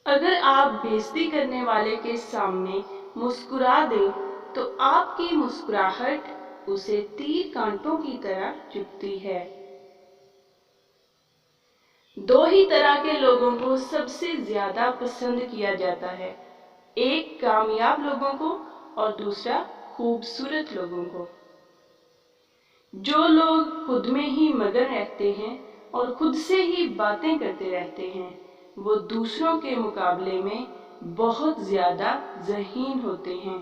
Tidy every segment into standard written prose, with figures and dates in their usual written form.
अगर आप बेइज्जती करने वाले के सामने मुस्कुरा दें तो आपकी मुस्कुराहट उसे तीर कांटों की तरह चुभती है। दो ही तरह के लोगों को सबसे ज्यादा पसंद किया जाता है, एक कामयाब लोगों को और दूसरा खूबसूरत लोगों को। जो लोग खुद में ही मगन रहते हैं और खुद से ही बातें करते रहते हैं, वो दूसरों के मुकाबले में बहुत ज्यादा ज़हीन होते हैं।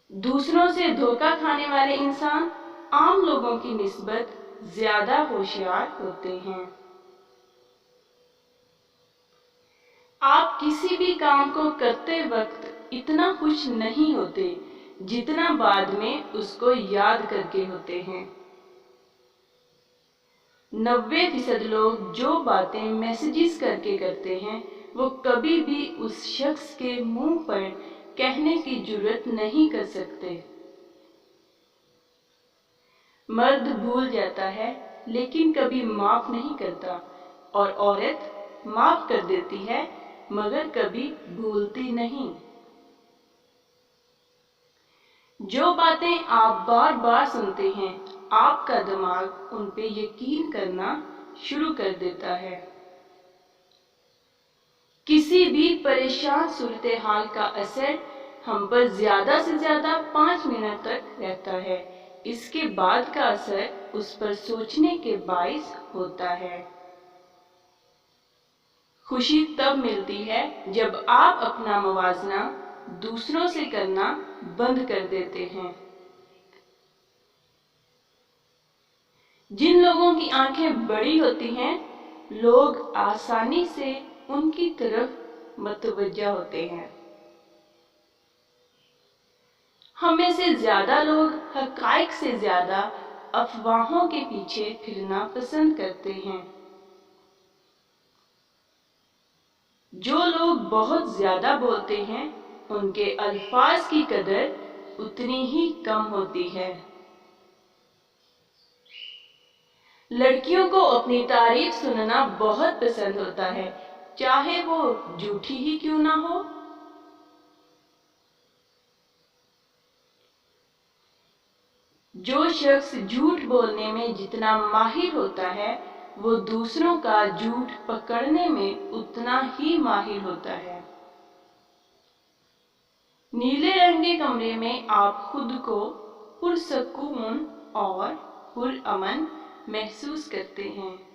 दूसरों से धोखा खाने वाले इंसान आम लोगों की निस्बत ज्यादा होशियार होते हैं। आप किसी भी काम को करते वक्त इतना खुश नहीं होते जितना बाद में उसको याद करके होते हैं। 90% लोग जो बातें मैसेजेस करके करते हैं वो कभी भी उस शख्स के मुंह पर कहने की जुर्रत नहीं कर सकते। मर्द भूल जाता है लेकिन कभी माफ नहीं करता, और औरत माफ कर देती है मगर कभी भूलती नहीं। जो बातें आप बार बार सुनते हैं, आपका दिमाग उन पे यकीन करना शुरू कर देता है। किसी भी परेशान सूरत हाल का असर हम पर ज्यादा से ज्यादा 5 मिनट तक रहता है। इसके बाद का असर उस पर सोचने के बाइस होता है। खुशी तब मिलती है जब आप अपना मुवाजना दूसरों से करना बंद कर देते हैं। जिन लोगों की आंखें बड़ी होती हैं, लोग आसानी से उनकी तरफ मतवज्जा होते हैं। हमें से ज्यादा लोग हकाइक से ज्यादा अफवाहों के पीछे फिरना पसंद करते हैं। जो लोग बहुत ज्यादा बोलते हैं, उनके अल्फाज की कदर उतनी ही कम होती है। लड़कियों को अपनी तारीफ सुनना बहुत पसंद होता है, चाहे वो झूठी ही क्यों ना हो। जो शख्स झूठ बोलने में जितना माहिर होता है, वो दूसरों का झूठ पकड़ने में उतना ही माहिर होता है। नीले रंग के कमरे में आप खुद को पुरसकून और पुरअमन महसूस करते हैं।